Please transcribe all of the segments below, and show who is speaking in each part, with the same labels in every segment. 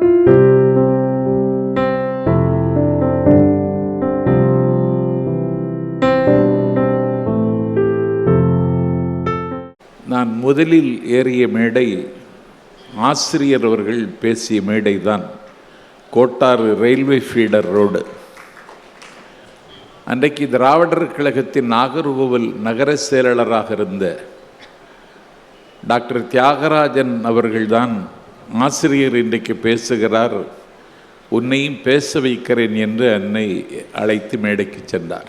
Speaker 1: நான் முதலில் ஏறிய மேடை ஆசிரியர் அவர்கள் பேசிய மேடை தான். Kottar railway feeder road. அன்றைக்கு திராவிடர் கழகத்தின் நாகர்கோவில் நகர செயலாளராக இருந்த டாக்டர் தியாகராஜன் அவர்கள்தான், ஆசிரியர் இன்றைக்கு பேசுகிறார், உன்னையும் பேச வைக்கிறேன் என்று என்னை அழைத்து மேடைக்கு சென்றார்.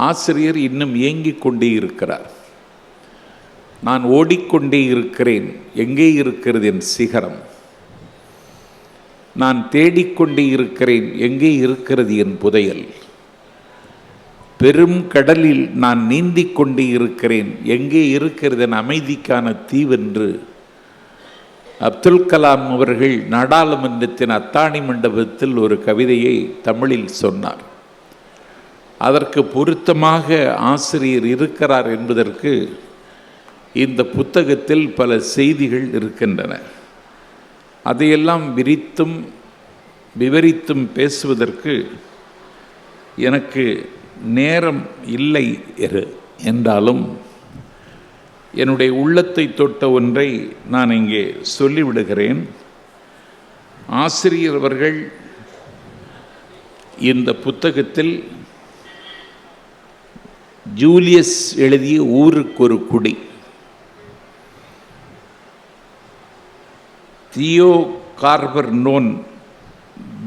Speaker 1: ஆசிரியர் இன்னும் இயங்கிக் கொண்டே இருக்கிறார். நான் ஓடிக்கொண்டே இருக்கிறேன், எங்கே இருக்கிறது என் சிகரம்? நான் தேடிக்கொண்டே இருக்கிறேன், எங்கே இருக்கிறது என் புதையல்? பெரும் கடலில் நான் நீந்திக் கொண்டே இருக்கிறேன், எங்கே இருக்கிறது என் அமைதிக்கான தீவென்று அப்துல் கலாம் அவர்கள் நாடாளுமன்றத்தின் அத்தாணி மண்டபத்தில் ஒரு கவிதையை தமிழில் சொன்னார். அதற்கு பொருத்தமாக ஆசிரியர் இருக்கிறார் என்பதற்கு இந்த புத்தகத்தில் பல செய்திகள் இருக்கின்றன. அதையெல்லாம் விவரித்தும் பேசுவதற்கு எனக்கு நேரம் இல்லை என்றாலும் என்னுடைய உள்ளத்தை தொட்ட ஒன்றை நான் இங்கே சொல்லிவிடுகிறேன். ஆசிரியர் அவர்கள் இந்த புத்தகத்தில் ஜூலியஸ் எழுதிய ஊருக்கு ஒரு குடி, தியோ கார்பர்னோன்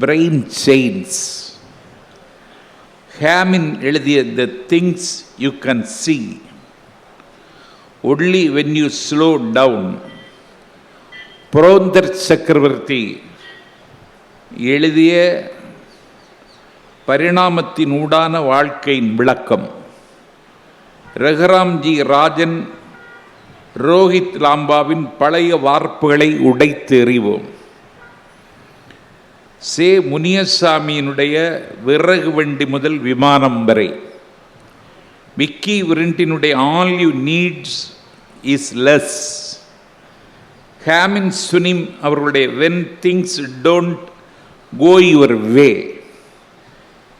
Speaker 1: பிரெயின் செயின்ஸ், ஹேமின் எழுதிய the things you can see only when you slow down, புரோந்தர் சக்கரவர்த்தி எழுதிய பரிணாமத்தின் ஊடான வாழ்க்கையின் விளக்கம், ரகுராம்ஜி ராஜன் ரோஹித் லாம்பாவின் பழைய வார்ப்புகளை உடைத்து எறிவோம், சே முனியசாமியினுடைய விறகு வண்டி முதல் விமானம் வரை, மிக்கி விரிண்டினுடைய all you needs is less, Haemin Sunim அவர்களுடைய when things don't go your way,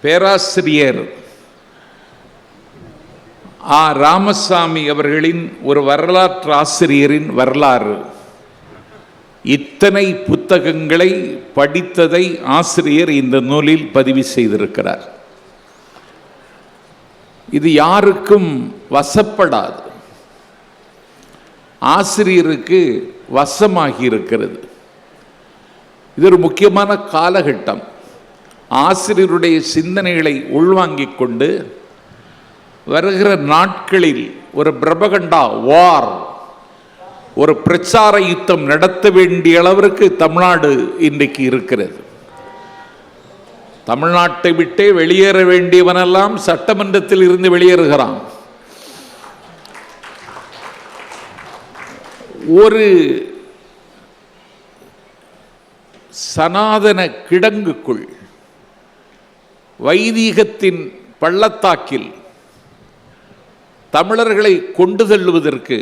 Speaker 1: பேராசிரியர் ராமசாமி அவர்களின் ஒரு வரலாற்று ஆசிரியரின் வரலாறு, இத்தனை புத்தகங்களை படித்ததை ஆசிரியர் இந்த நூலில் பதிவு செய்திருக்கிறார். இது யாருக்கும் வசப்படாது, ஆசிரியருக்கு வசமாகி இருக்கிறது. இது ஒரு முக்கியமான காலகட்டம். ஆசிரியருடைய சிந்தனைகளை உள்வாங்கிக் கொண்டு வருகிற நாட்களில் ஒரு பிரபகண்டா வார், ஒரு பிரச்சார யுத்தம் நடத்த வேண்டிய அளவிற்கு தமிழ்நாடு இன்றைக்கு இருக்கிறது. தமிழ்நாட்டை விட்டே வெளியேற வேண்டியவனெல்லாம் சட்டமன்றத்தில் இருந்து வெளியேறுகிறான். ஒரு சனாதன கிடங்குக்குள், வைதீகத்தின் பள்ளத்தாக்கில் தமிழர்களை கொண்டு செல்லுவதற்கு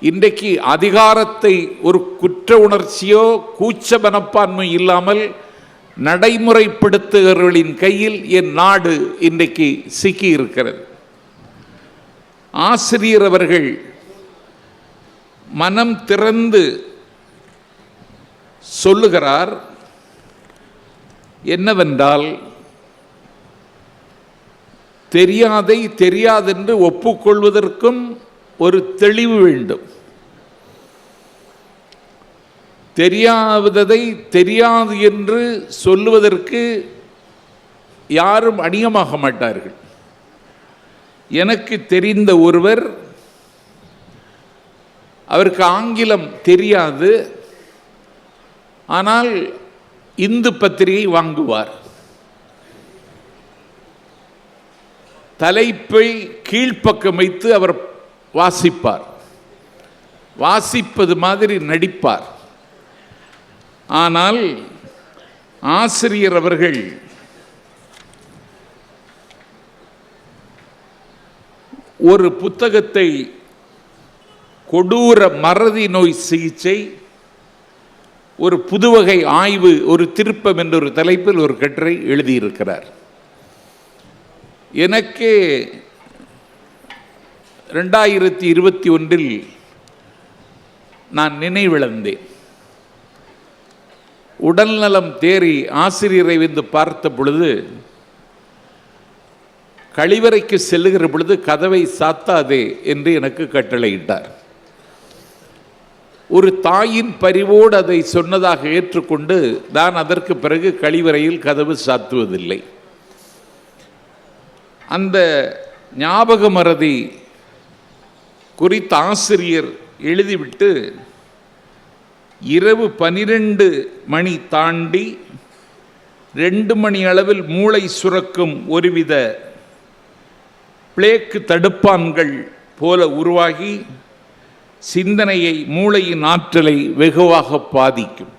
Speaker 1: இன்றைக்கு அதிகாரத்தை ஒரு குற்ற உணர்ச்சியோ கூச்ச மனப்பான்மை இல்லாமல் நடைமுறைப்படுத்துகிறவர்களின் கையில் என் நாடு இன்றைக்கு சிக்கி இருக்கிறது. ஆசிரியர் அவர்கள் மனம் திறந்து சொல்லுகிறார் என்னவென்றால், தெரியாதை தெரியாதென்று ஒப்புக்கொள்வதற்கும் ஒரு தெளிவு வேண்டும். தெரியாததை தெரியாது என்று சொல்லுவதற்கு யாரும் அணியமாக மாட்டார்கள். எனக்கு தெரிந்த ஒருவர், அவருக்கு ஆங்கிலம் தெரியாது, ஆனால் இந்து பத்திரிகை வாங்குவார். தலைப்பை கீழ்ப்பக்கம் வைத்து அவர் வாசிப்பார், வாசிப்பது மாதிரி நடிப்பார். ஆனால் ஆசிரியர் அவர்கள் ஒரு புத்தகத்தை, கொடூர மறதி நோய் சிகிச்சை, ஒரு புதுவகை ஆய்வு, ஒரு திருப்பம் என்ற ஒரு தலைப்பில் ஒரு கட்டுரை எழுதியிருக்கிறார். எனக்கு 2021 நான் நினைவிழந்தேன். உடல்நலம் தேறி ஆசிரியரை வந்து பார்த்த பொழுது, கழிவறைக்கு செல்லுகிற பொழுது கதவை சாத்தாதே என்று எனக்கு கட்டளையிட்டார். ஒரு தாயின் பரிவோடு அதை சொன்னதாக ஏற்றுக்கொண்டு நான் அதற்கு பிறகு கழிவறையில் கதவு சாத்துவதில்லை. அந்த ஞாபக மறதி குறித்த ஆசிரியர் எழுதிவிட்டு இரவு 12 மணி தாண்டி 2 மணி அளவில் மூளை சுரக்கும் ஒருவித பிளேக்கு தடுப்பான்கள் போல உருவாகி சிந்தனையை, மூளையின் ஆற்றலை வெகுவாக பாதிக்கும்.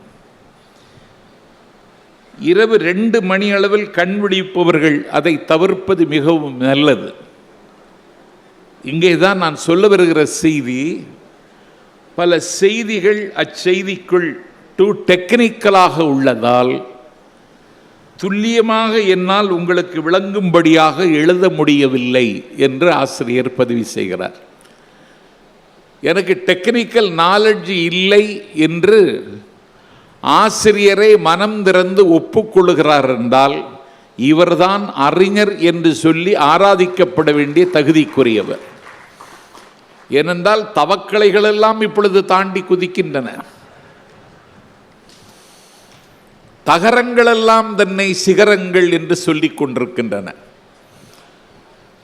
Speaker 1: இரவு 2 மணி அளவில் கண் விழிப்பவர்கள் அதை தவிர்ப்பது மிகவும் நல்லது. இங்கே தான் நான் சொல்ல வருகிற செய்தி, பல செய்திகள் அச்செய்திக்குள் டெக்னிக்கலாக உள்ளதால் துல்லியமாக என்னால் உங்களுக்கு விளங்கும்படியாக எழுத முடியவில்லை என்று ஆசிரியர் பதிவு செய்கிறார். எனக்கு டெக்னிக்கல் நாலெட்ஜ் இல்லை என்று ஆசிரியரை மனம் திறந்து ஒப்புக்கொள்ளுகிறார் என்றால் இவர்தான் அறிஞர் என்று சொல்லி ஆராதிக்கப்பட வேண்டிய தகுதிக்குரியவர். ஏனென்றால் தவக்கலைகள் எல்லாம் இப்பொழுது தாண்டி குதிக்கின்றன. தகரங்களெல்லாம் தன்னை சிகரங்கள் என்று சொல்லிக் கொண்டிருக்கின்றன.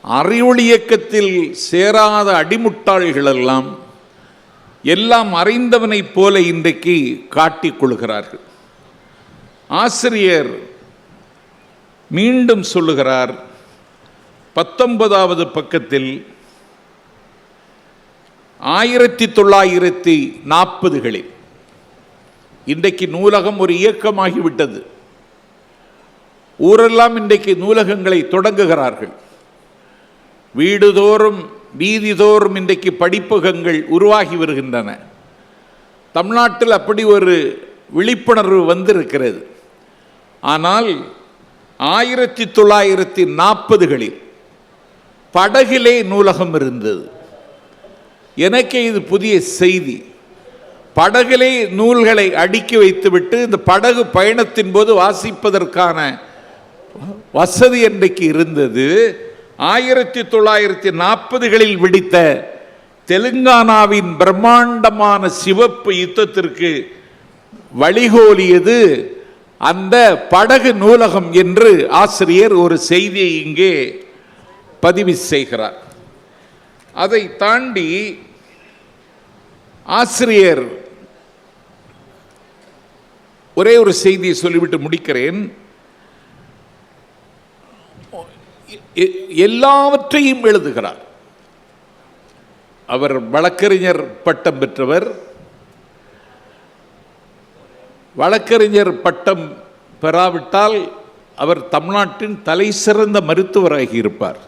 Speaker 1: அறிவொளி இயக்கத்தில் சேராத அடிமுட்டாள்களெல்லாம் எல்லாம் அறிந்தவனைப் போல இன்றைக்கு காட்டிக் கொள்கிறார்கள். ஆசிரியர் மீண்டும் சொல்லுகிறார், 19வது பக்கத்தில் 1940களில், இன்றைக்கு நூலகம் ஒரு இயக்கமாகிவிட்டது. ஊரெல்லாம் இன்றைக்கு நூலகங்களை தொடங்குகிறார்கள். வீடுதோறும் வீதிதோறும் இன்றைக்கு படிப்பகங்கள் உருவாகி வருகின்றன. தமிழ்நாட்டில் அப்படி ஒரு விழிப்புணர்வு வந்திருக்கிறது. ஆனால் 1940களில் படகிலே நூலகம் இருந்தது. எனக்கே இது புதிய செய்தி. படகிலே நூல்களை அடுக்கி வைத்துவிட்டு இந்த படகு பயணத்தின் போது வாசிப்பதற்கான வசதி இன்றைக்கு இருந்தது. 1940களில் வெடித்த தெலுங்கானாவின் பிரம்மாண்டமான சிவப்பு யுத்தத்திற்கு வழிகோலியது அந்த படகு நூலகம் என்று ஆசிரியர் ஒரு செய்தியை இங்கே பதிவு செய்கிறார். அதை தாண்டி ஆசிரியர் ஒரே ஒரு செய்தியை சொல்லிவிட்டு முடிக்கிறேன். எல்லாவற்றையும் எழுதுகிறார். அவர் வழக்கறிஞர் பட்டம் பெற்றவர். வழக்கறிஞர் பட்டம் பெறாவிட்டால் அவர் தமிழ்நாட்டின் தலை சிறந்த மருத்துவராகி இருப்பார்.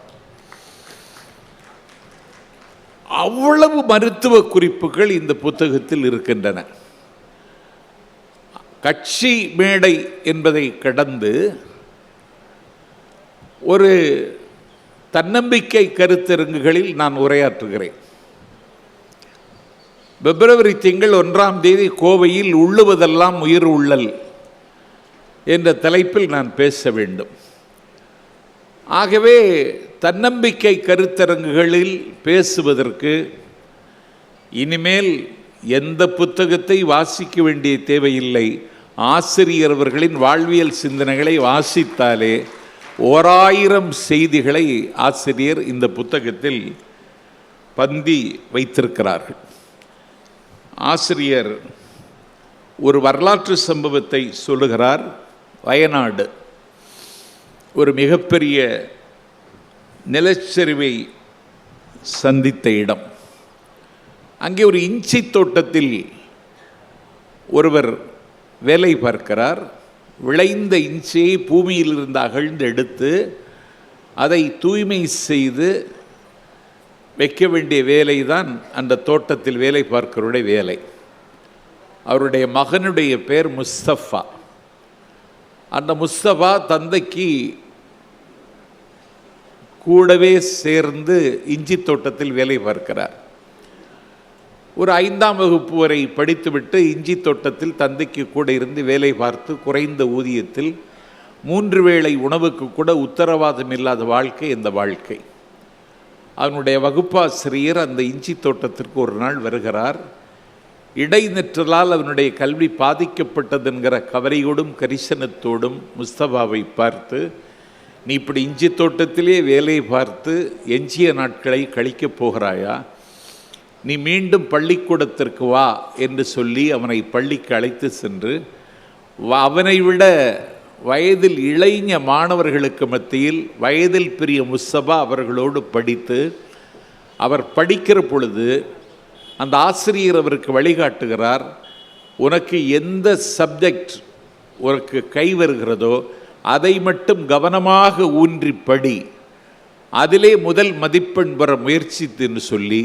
Speaker 1: அவ்வளவு மருத்துவ குறிப்புகள் இந்த புத்தகத்தில் இருக்கின்றன. கட்சி மேடை என்பதை கடந்து ஒரு தன்னம்பிக்கை கருத்தரங்குகளில் நான் உரையாற்றுகிறேன். பிப்ரவரி திங்கள் 1ஆம் தேதி கோவையில் உள்ளுவதெல்லாம் உயிர் உள்ளல் என்ற தலைப்பில் நான் பேச வேண்டும். ஆகவே தன்னம்பிக்கை கருத்தரங்குகளில் பேசுவதற்கு இனிமேல் எந்த புத்தகத்தை வாசிக்க வேண்டிய தேவையில்லை. ஆசிரியர் அவர்களின் வாழ்வியல் சிந்தனைகளை வாசித்தாலே 1000 செய்திகளை ஆசிரியர் இந்த புத்தகத்தில் பந்தி வைத்திருக்கிறார்கள். ஆசிரியர் ஒரு வரலாற்று சம்பவத்தை சொல்லுகிறார். வயநாடு ஒரு மிகப்பெரிய நிலச்சரிவை சந்தித்த இடம். அங்கே ஒரு இஞ்சி தோட்டத்தில் ஒருவர் வேலை பார்க்கிறார். விளைந்த இஞ்சியை பூமியிலிருந்து அகழ்ந்து எடுத்து அதை தூய்மை செய்து வைக்க வேண்டிய வேலை தான் அந்த தோட்டத்தில் வேலை பார்க்கிறவருடைய வேலை. அவருடைய மகனுடைய பேர் முஸ்தபா. அந்த முஸ்தபா தந்தைக்கு கூடவே சேர்ந்து இஞ்சி தோட்டத்தில் வேலை பார்க்கிறார். ஒரு 5ஆம் வகுப்பு வரை படித்துவிட்டு இஞ்சி தோட்டத்தில் தந்தைக்கு கூட இருந்து வேலை பார்த்து குறைந்த ஊதியத்தில் 3 வேளை உணவுக்கு கூட உத்தரவாதம் இல்லாத வாழ்க்கை இந்த வாழ்க்கை. அவனுடைய வகுப்பாசிரியர் அந்த இஞ்சி தோட்டத்திற்கு ஒரு நாள் வருகிறார். இடைநிற்றலால் அவனுடைய கல்வி பாதிக்கப்பட்டது என்கிற கவலையோடும் கரிசனத்தோடும் முஸ்தபாவை பார்த்து, நீ இப்படி இஞ்சி தோட்டத்திலே வேலை பார்த்து எஞ்சிய நாட்களை கழிக்கப் போகிறாயா? நீ மீண்டும் பள்ளிக்கூடத்திற்கு வா என்று சொல்லி அவனை பள்ளிக்கு அழைத்து சென்று அவனை விட வயதில் இளைஞ மாணவர்களுக்கு மத்தியில் வயதில் பெரிய முஸ்தபா அவர்களோடு படித்து, அவர் படிக்கிற பொழுது அந்த ஆசிரியர் அவருக்கு வழிகாட்டுகிறார். உனக்கு எந்த சப்ஜெக்ட் உனக்கு கை வருகிறதோ அதை மட்டும் கவனமாக ஊன்றி படி, அதிலே முதல் மதிப்பெண் பெற முயற்சித்துன்னு சொல்லி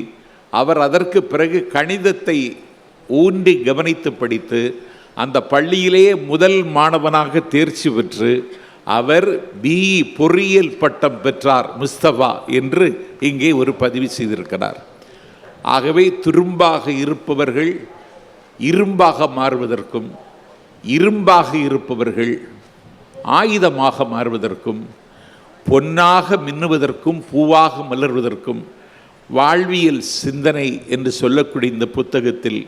Speaker 1: அவர் அதற்கு பிறகு கணிதத்தை ஊன்றி கவனித்து படித்து அந்த பள்ளியிலேயே முதல் மாணவனாக தேர்ச்சி பெற்று அவர் BE பொறியியல் பட்டம் பெற்றார் முஸ்தபா என்று இங்கே ஒரு பதிவு செய்திருக்கிறார். ஆகவே துரும்பாக இருப்பவர்கள் இரும்பாக மாறுவதற்கும், இரும்பாக இருப்பவர்கள் ஆயுதமாக மாறுவதற்கும், பொன்னாக மின்னுவதற்கும், பூவாக மலர்வதற்கும் வாழ்வியல் சிந்தனை என்று சொல்லக்கூடிய இந்த புத்தகத்தில்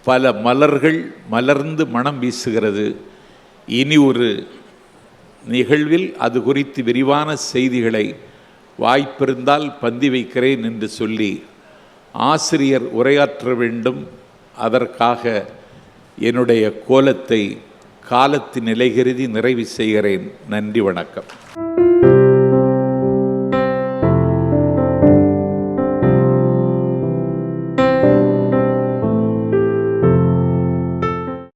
Speaker 1: பல மலர்கள் மலர்ந்து மனம் வீசுகிறது. இனி ஒரு நிகழ்வில் அது குறித்து விரிவான செய்திகளை வாய்ப்பிருந்தால் பந்தி வைக்கிறேன் என்று சொல்லி ஆசிரியர் உரையாற்ற வேண்டும். அதற்காக என்னுடைய கோலத்தை காலத்தின் நிலை கருதி நிறைவு செய்கிறேன். நன்றி, வணக்கம்.